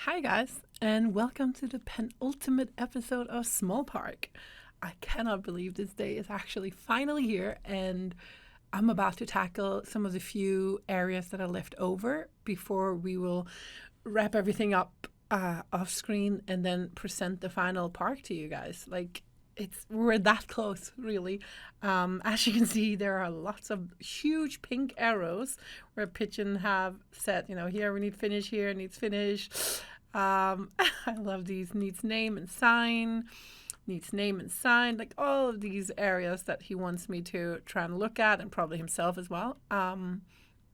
Hi guys, and welcome to the penultimate episode of Smol Park. I cannot believe this day is actually finally here, and I'm about to tackle some of the few areas that are left over before we will wrap everything up off screen and then present the final park to you guys. We're that close, really. As you can see, there are lots of huge pink arrows where Pigeon have said, here we need finish, here needs finish. I love these needs name and sign, like all of these areas that he wants me to try and look at, and probably himself as well.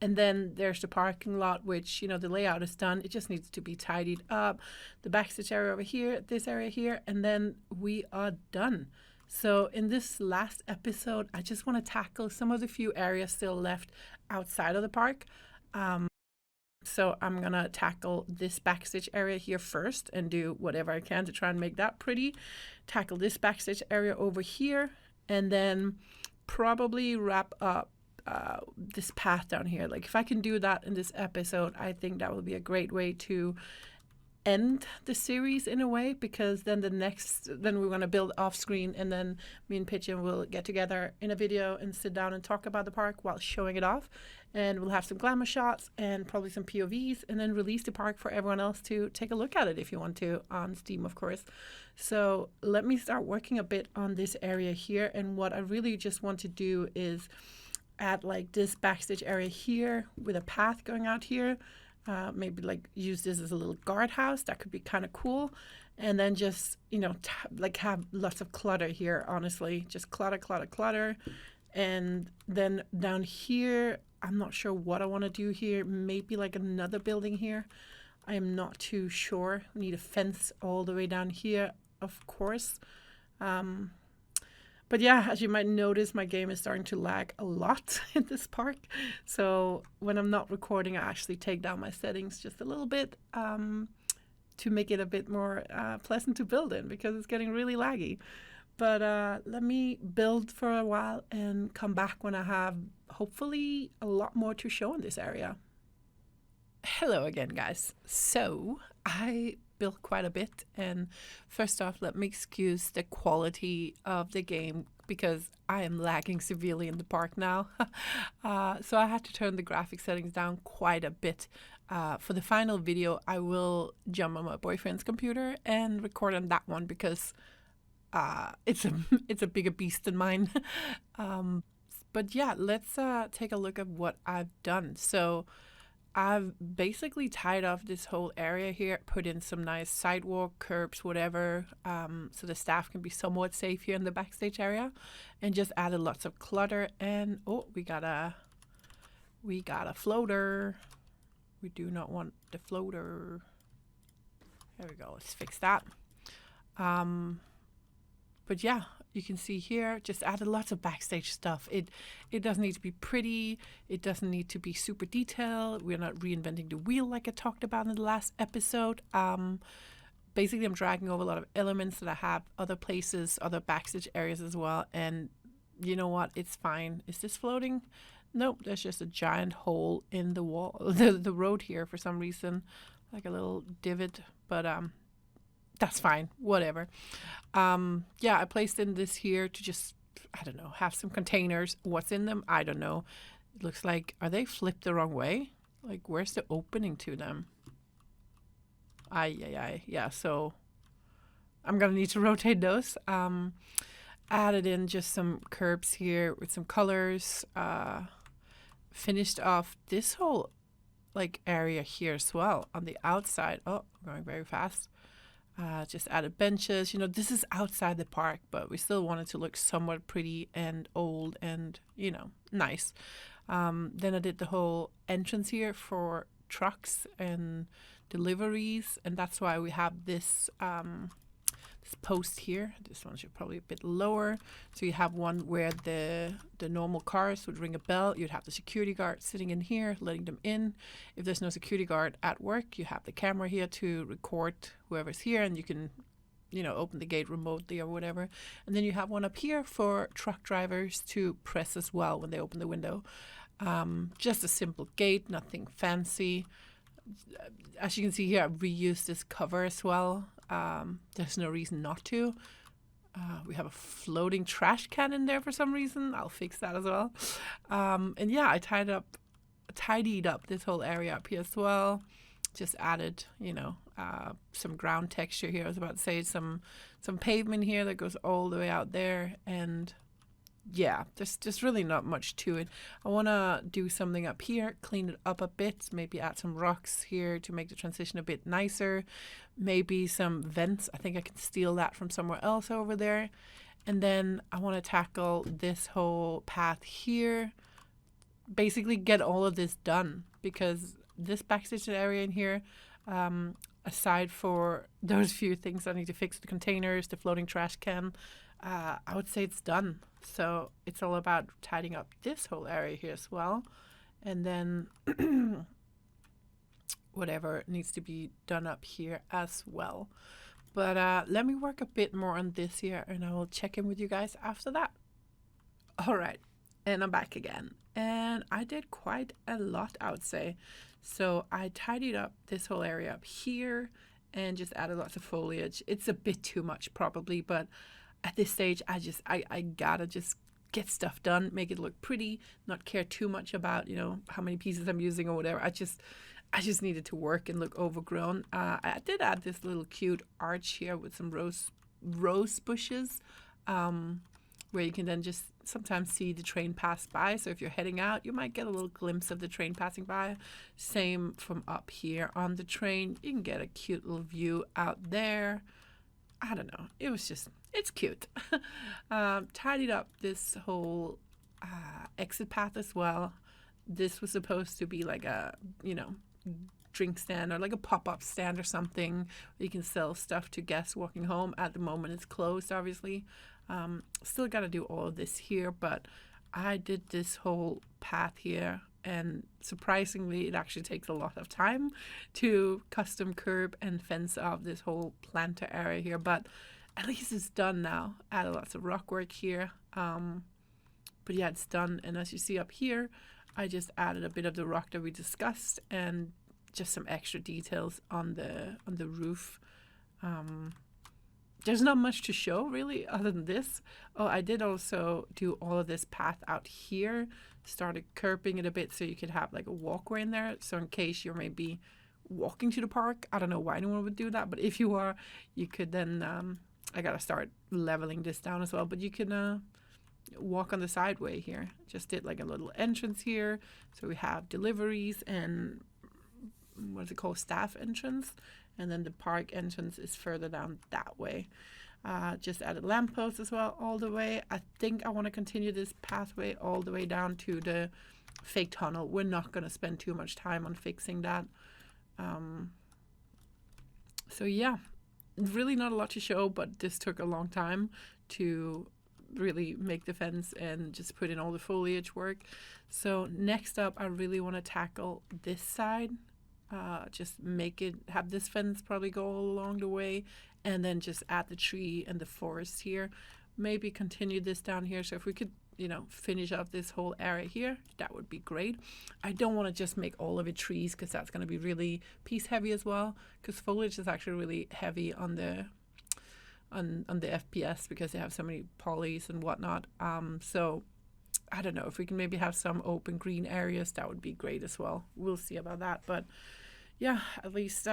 And then there's the parking lot, which, the layout is done. It just needs to be tidied up. The backstage area over here, this area here, and then we are done. So in this last episode, I just want to tackle some of the few areas still left outside of the park. So I'm going to tackle this backstage area here first and do whatever I can to try and make that pretty. Tackle this backstage area over here, and then probably wrap up this path down here. Like, if I can do that in this episode, I think that will be a great way to end the series in a way, because then then we're going to build off screen, and then me and Pigeon will get together in a video and sit down and talk about the park while showing it off, and we'll have some glamour shots and probably some POVs, and then release the park for everyone else to take a look at it if you want to, on Steam, of course. So let me start working a bit on this area here, and what I really just want to do is add like this backstage area here with a path going out here. Maybe like use this as a little guardhouse. That could be kind of cool. And then just, have lots of clutter here, honestly. Just clutter. And then down here, I'm not sure what I want to do here. Maybe like another building here. I am not too sure. We need a fence all the way down here, of course. But yeah, as you might notice, my game is starting to lag a lot in this park. So when I'm not recording, I actually take down my settings just a little bit to make it a bit more pleasant to build in, because it's getting really laggy. But let me build for a while and come back when I have hopefully a lot more to show in this area. Hello again, guys. So I built quite a bit, and first off, let me excuse the quality of the game because I am lagging severely in the park now. So I had to turn the graphic settings down quite a bit. For the final video, I will jump on my boyfriend's computer and record on that one, because it's a bigger beast than mine. But yeah, let's take a look at what I've done. So I've basically tied off this whole area here, put in some nice sidewalk, curbs, whatever, so the staff can be somewhat safe here in the backstage area, and just added lots of clutter. And oh, we got a floater. We do not want the floater. There we go. Let's fix that. But yeah, you can see here, just added lots of backstage stuff. It doesn't need to be pretty. It doesn't need to be super detailed. We're not reinventing the wheel like I talked about in the last episode. Basically, I'm dragging over a lot of elements that I have other places, other backstage areas as well. And you know what? It's fine. Is this floating? Nope, there's just a giant hole in the wall, the road here for some reason, like a little divot. But that's fine, whatever. Yeah, I placed in this here to just, I don't know, have some containers. What's in them? I don't know. It looks like, are they flipped the wrong way? Like, where's the opening to them? Yeah, so I'm gonna need to rotate those. Added in just some curbs here with some colors. Finished off this whole area here as well on the outside. Oh, going very fast. Just added benches. This is outside the park, but we still wanted to look somewhat pretty and old and, nice. Then I did the whole entrance here for trucks and deliveries, and that's why we have this this post here. This one should probably be a bit lower. So you have one where the normal cars would ring a bell. You'd have the security guard sitting in here, letting them in. If there's no security guard at work, you have the camera here to record whoever's here, and you can, open the gate remotely or whatever. And then you have one up here for truck drivers to press as well when they open the window. Just a simple gate, nothing fancy. as you can see here, I reused this cover as well. There's no reason not to. We have a floating trash can in there for some reason. I'll fix that as well. And yeah, I tidied up this whole area up here as well. Just added, some ground texture here. I was about to say some pavement here that goes all the way out there. And yeah, there's just really not much to it. I want to do something up here, clean it up a bit, maybe add some rocks here to make the transition a bit nicer. Maybe some vents. I think I can steal that from somewhere else over there. And then I want to tackle this whole path here. Basically get all of this done, because this backstage area in here, aside for those few things I need to fix, the containers, the floating trash can, I would say it's done. So it's all about tidying up this whole area here as well. And then whatever needs to be done up here as well. But let me work a bit more on this here, and I will check in with you guys after that. All right, and I'm back again. And I did quite a lot, I would say. So I tidied up this whole area up here and just added lots of foliage. It's a bit too much probably, but at this stage, I gotta just get stuff done, make it look pretty, not care too much about, how many pieces I'm using or whatever. I just needed to work and look overgrown. I did add this little cute arch here with some rose bushes, where you can then just sometimes see the train pass by. So if you're heading out, you might get a little glimpse of the train passing by. Same from up here on the train. You can get a cute little view out there. I don't know. It's cute. Tidied up this whole exit path as well. This was supposed to be like a, drink stand or like a pop-up stand or something where you can sell stuff to guests walking home. At the moment, it's closed, obviously. Still got to do all of this here, but I did this whole path here, and surprisingly, it actually takes a lot of time to custom curb and fence off this whole planter area here, but at least it's done now. Added lots of rock work here, but yeah, it's done. And as you see up here, I just added a bit of the rock that we discussed and just some extra details on the roof. There's not much to show really other than this. Oh, I did also do all of this path out here, started curbing it a bit so you could have like a walkway in there. So in case you're maybe walking to the park, I don't know why anyone would do that, but if you are, you could then, I gotta start leveling this down as well, but you can walk on the sideway here. Just did like a little entrance here. So we have deliveries and what's it called, staff entrance, and then the park entrance is further down that way. Just added lampposts as well all the way. I think I want to continue this pathway all the way down to the fake tunnel. We're not going to spend too much time on fixing that. So yeah, really not a lot to show, but this took a long time to really make the fence and just put in all the foliage work. So next up, I really want to tackle this side. Just have this fence probably go all along the way, and then just add the tree and the forest here. Maybe continue this down here. So if we could, finish up this whole area here, that would be great. I don't want to just make all of it trees, because that's going to be really piece heavy as well, because foliage is actually really heavy on the FPS because they have so many polys and whatnot. So I don't know, if we can maybe have some open green areas, that would be great as well. We'll see about that. But yeah, at least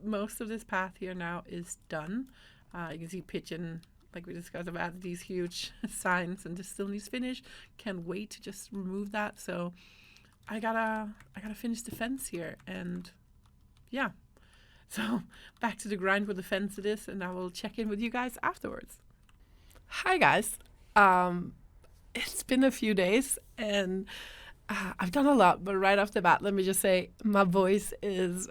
most of this path here now is done. You can see Pigeon, like we discussed, I've added these huge signs, and this still needs finish. Can't wait to just remove that. So I gotta finish the fence here, and yeah. So back to the grind with the fence it is, and I will check in with you guys afterwards. Hi guys. It's been a few days, and I've done a lot, but right off the bat, let me just say my voice is,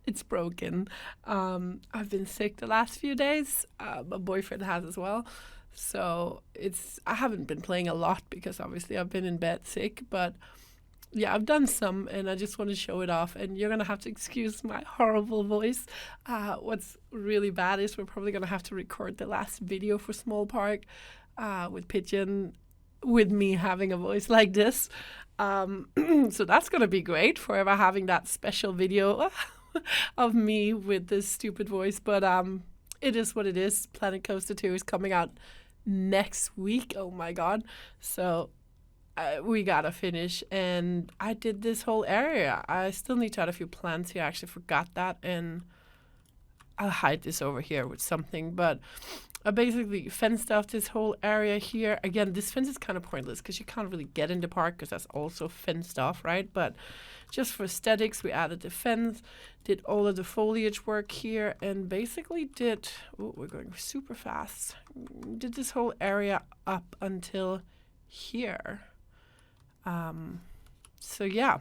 it's broken. I've been sick the last few days. My boyfriend has as well. So I haven't been playing a lot because obviously I've been in bed sick, but yeah, I've done some, and I just want to show it off, and you're going to have to excuse my horrible voice. What's really bad is we're probably going to have to record the last video for Smol Park with Pigeon with me having a voice like this. So that's going to be great forever having that special video of me with this stupid voice. But it is what it is. Planet Coaster 2 is coming out next week. Oh my God. So we gotta finish. And I did this whole area. I still need to add a few plants here. I actually forgot that. And I'll hide this over here with something. But I basically fenced off this whole area here. Again, this fence is kind of pointless because you can't really get in the park because that's also fenced off, right? But just for aesthetics, we added the fence, did all of the foliage work here, and basically did, oh, we're going super fast, did this whole area up until here. So yeah,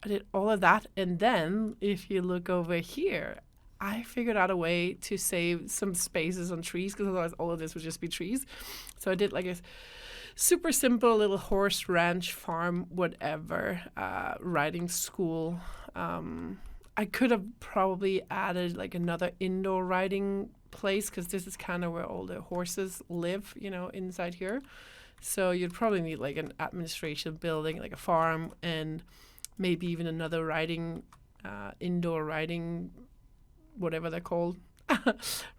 I did all of that. And then if you look over here, I figured out a way to save some spaces on trees because otherwise all of this would just be trees. So I did like a super simple little horse ranch farm, whatever, riding school. I could have probably added like another indoor riding place because this is kind of where all the horses live, you know, inside here. So you'd probably need like an administration building, like a farm, and maybe even another riding, indoor riding, whatever they're called,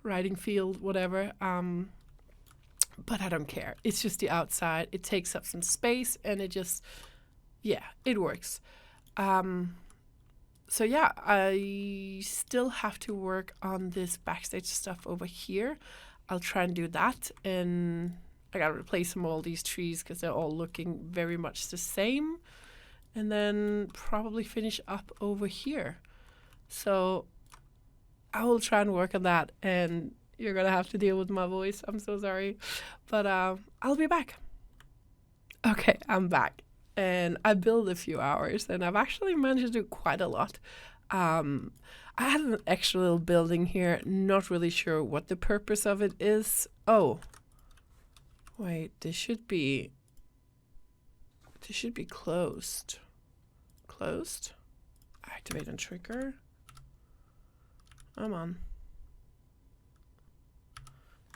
riding field, whatever. But I don't care. It's just the outside. It takes up some space and it just, yeah, it works. So yeah, I still have to work on this backstage stuff over here. I'll try and do that. And I gotta replace them all these trees because they're all looking very much the same. And then probably finish up over here. So I will try and work on that, and you're gonna have to deal with my voice. I'm so sorry, but I'll be back. Okay, I'm back, and I built a few hours, and I've actually managed to do quite a lot. I had an extra little building here, not really sure what the purpose of it is. Oh, wait, this should be closed. Closed? Activate and trigger. Come on.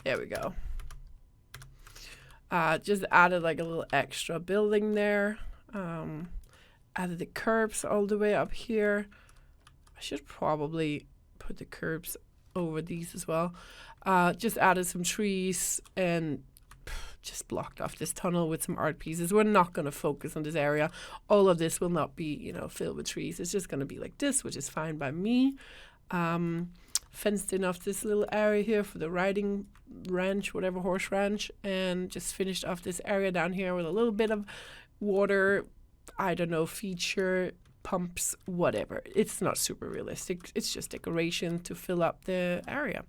There we go. Just added like a little extra building there. Added the curbs all the way up here. I should probably put the curbs over these as well. Just added some trees and just blocked off this tunnel with some art pieces. We're not going to focus on this area. All of this will not be, you know, filled with trees. It's just going to be like this, which is fine by me. Fenced in off this little area here for the riding ranch, whatever, horse ranch, and just finished off this area down here with a little bit of water, I don't know, feature, pumps, whatever. It's not super realistic. It's just decoration to fill up the area.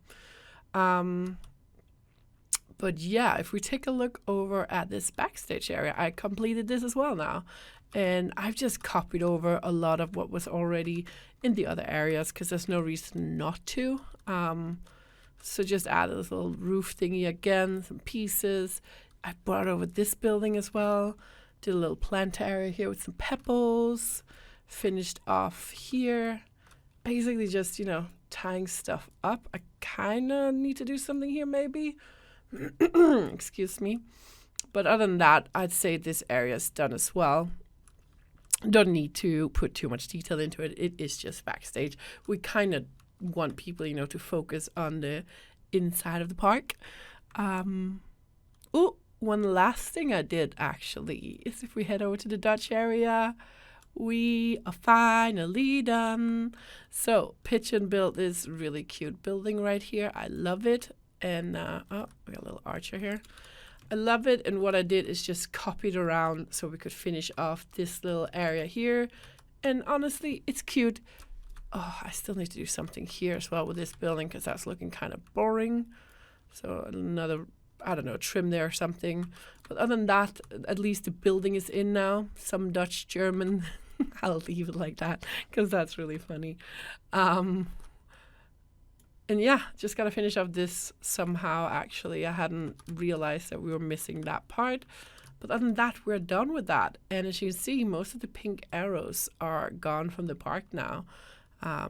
But yeah, if we take a look over at this backstage area, I completed this as well now. And I've just copied over a lot of what was already in the other areas because there's no reason not to. So just added this little roof thingy again, some pieces. I brought over this building as well. Did a little plant area here with some pebbles. Finished off here. Basically just, you know, tying stuff up. I kind of need to do something here maybe. Excuse me. But other than that, I'd say this area is done as well. Don't need to put too much detail into it. It is just backstage. We kind of want people, you know, to focus on the inside of the park. Oh, one last thing I did actually is if we head over to the Dutch area, we are finally done. So Pigeon built this really cute building right here. I love it. And oh, we got a little archer here. I love it, and what I did is just copied around so we could finish off this little area here. And honestly, it's cute. Oh, I still need to do something here as well with this building because that's looking kind of boring. So another, I don't know, trim there or something. But other than that, at least the building is in now. Some Dutch, German. I'll leave it like that because that's really funny. And yeah, just gotta finish off this somehow, actually. I hadn't realized that we were missing that part. But other than that, we're done with that. And as you can see, most of the pink arrows are gone from the park now. I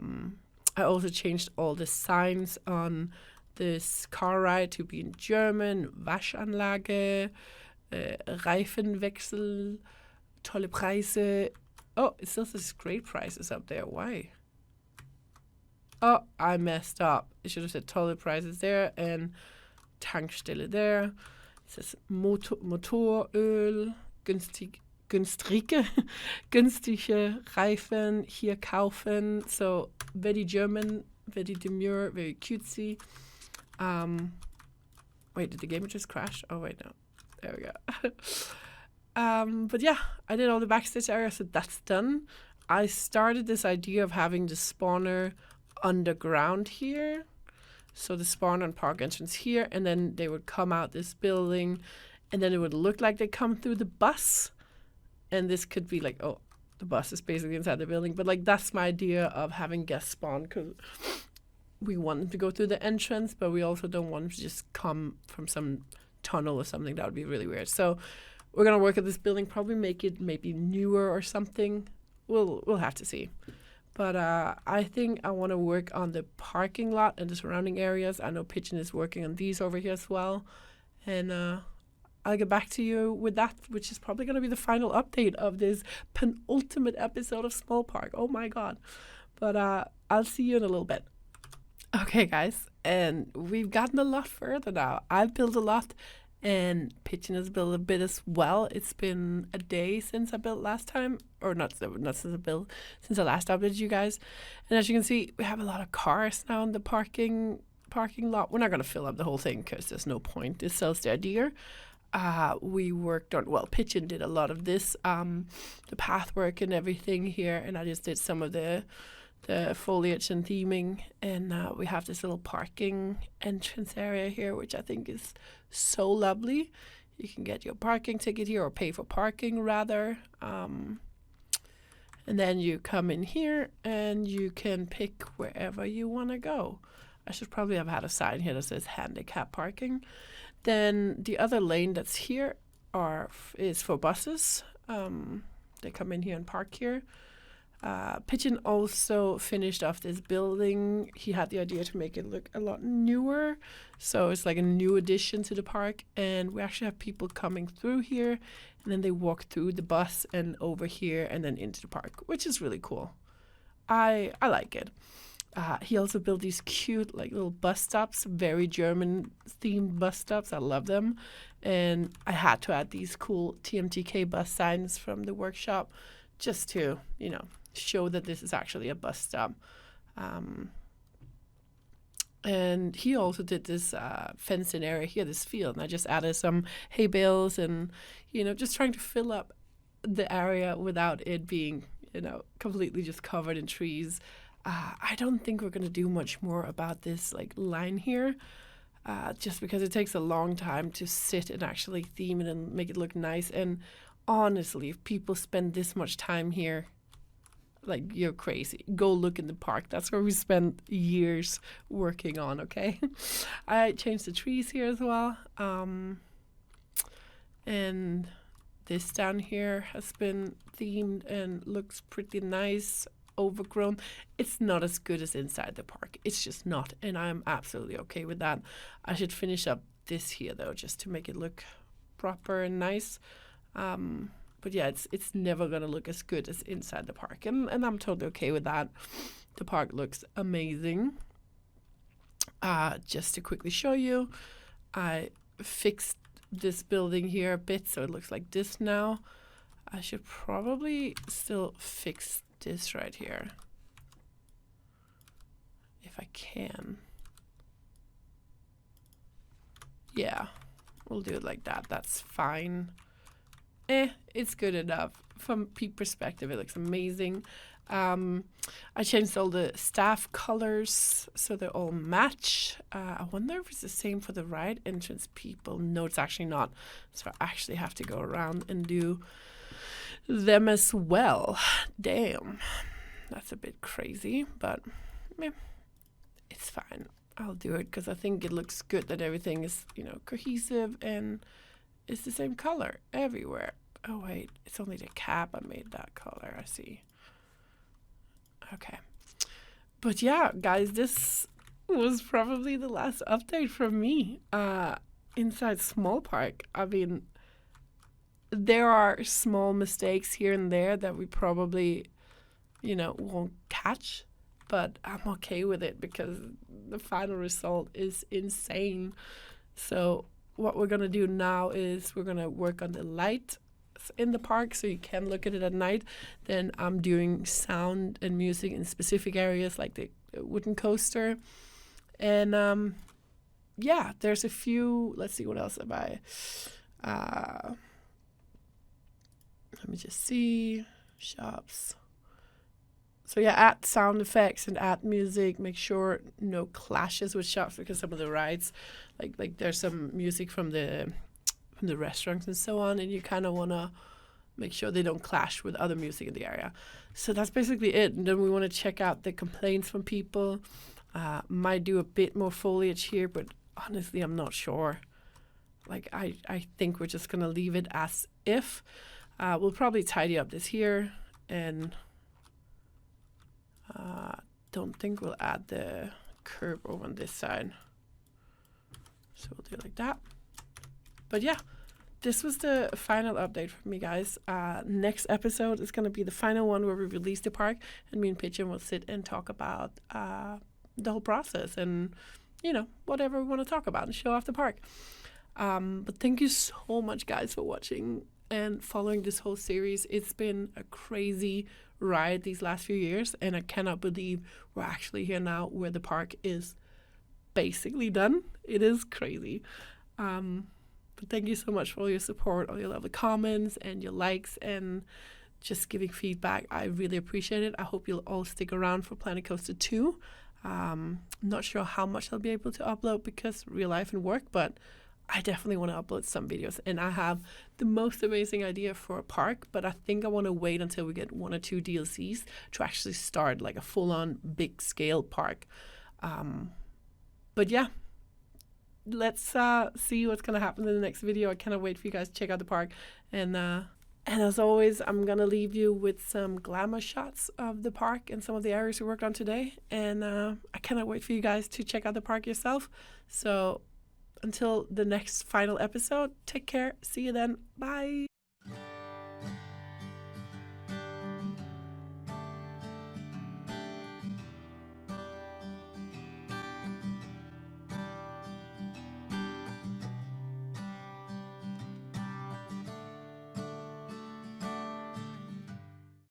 also changed all the signs on this car ride to be in German, Waschanlage. Reifenwechsel, tolle Preise. Oh, it still says great prices up there. Why? Oh, I messed up. It should have said tolle prices there and Tankstelle there. It says Motoröl, günstige Reifen hier kaufen. So very German, very demure, very cutesy. Wait, did the game just crash? Oh wait, no. There we go. But yeah, I did all the backstage area, so that's done. I started this idea of having the spawner underground here. So the spawn and park entrance here, and then they would come out this building, and then it would look like they come through the bus. And this could be like, oh, the bus is basically inside the building. But like, that's my idea of having guests spawn, because we want them to go through the entrance, but we also don't want them to just come from some tunnel or something. That would be really weird. So we're gonna work at this building, probably make it maybe newer or something. We'll have to see. But I think I want to work on the parking lot and the surrounding areas. I know Pigeon is working on these over here as well. And I'll get back to you with that, which is probably going to be the final update of this penultimate episode of Smol Park. Oh my God. But I'll see you in a little bit. Okay, guys. And we've gotten a lot further now. I've built a lot. And Pigeon has built a bit as well. It's been a day since I built last time. Or not since I built, since I last updated you guys. And as you can see, we have a lot of cars now in the parking lot. We're not going to fill up the whole thing because there's no point. This sells the idea. We worked on, well, Pigeon did a lot of this, the path work and everything here. And I just did some of the foliage and theming, and we have this little parking entrance area here, which I think is so lovely. You can get your parking ticket here, or pay for parking rather, and then you come in here and you can pick wherever you want to go. I should probably have had a sign here that says handicap parking. Then the other lane that's here is for buses. They come in here and park here. Pigeon also finished off this building. He had the idea to make it look a lot newer. So it's like a new addition to the park. And we actually have people coming through here. And then they walk through the bus and over here and then into the park, which is really cool. I like it. He also built these cute like little bus stops, very German themed bus stops. I love them. And I had to add these cool TMTK bus signs from the workshop just to, show that this is actually a bus stop. And he also did this fenced-in area here, this field, and I just added some hay bales and, just trying to fill up the area without it being, completely just covered in trees. I don't think we're going to do much more about this line here, just because it takes a long time to sit and actually theme it and make it look nice. And honestly, if people spend this much time here, you're crazy. Go look in the park. That's where we spent years working on, okay? I changed the trees here as well. And this down here has been themed and looks pretty nice, overgrown. It's not as good as inside the park. It's just not. And I'm absolutely okay with that. I should finish up this here, though, just to make it look proper and nice. But yeah, it's never going to look as good as inside the park. And I'm totally okay with that. The park looks amazing. Just to quickly show you, I fixed this building here a bit so it looks like this now. I should probably still fix this right here, if I can. Yeah, we'll do it like that. That's fine. It's good enough. From peep perspective, it looks amazing. I changed all the staff colors so they all match. I wonder if it's the same for the ride entrance people. No, it's actually not. So I actually have to go around and do them as well. Damn. That's a bit crazy, but it's fine. I'll do it because I think it looks good that everything is, cohesive and it's the same color everywhere. Oh, wait. It's only the cap I made that color. I see. Okay. But yeah, guys, this was probably the last update from me inside Smol Park. I mean, there are small mistakes here and there that we probably, won't catch, but I'm okay with it because the final result is insane. So what we're gonna do now is we're gonna work on the light in the park so you can look at it at night. Then I'm doing sound and music in specific areas like the wooden coaster. And yeah, there's a few, let's see, what else have I, let me just see, shops. So yeah, add sound effects and add music. Make sure no clashes with shops because some of the rides, like there's some music from the restaurants and so on, and you kind of want to make sure they don't clash with other music in the area. So that's basically it. And then we want to check out the complaints from people. Might do a bit more foliage here, but honestly, I'm not sure. Like I think we're just gonna leave it as if. We'll probably tidy up this here, and don't think we'll add the curve over on this side. So we'll do it like that. But yeah, this was the final update from me, guys. Next episode is going to be the final one where we release the park, and me and Pigeon will sit and talk about the whole process and, whatever we want to talk about and show off the park. But thank you so much, guys, for watching and following this whole series. It's been a crazy ride these last few years, and I cannot believe we're actually here now where the park is basically done. It is crazy. But thank you so much for all your support, all your lovely comments and your likes and just giving feedback. I really appreciate it. I hope you'll all stick around for Planet Coaster 2. Not sure how much I'll be able to upload because real life and work, but I definitely want to upload some videos, and I have the most amazing idea for a park, but I think I want to wait until we get 1 or 2 DLCs to actually start like a full-on big scale park. But yeah, let's see what's gonna happen in the next video. I cannot wait for you guys to check out the park, and as always, I'm gonna leave you with some glamour shots of the park and some of the areas we worked on today, and I cannot wait for you guys to check out the park yourself. So until the next final episode, take care. See you then. Bye.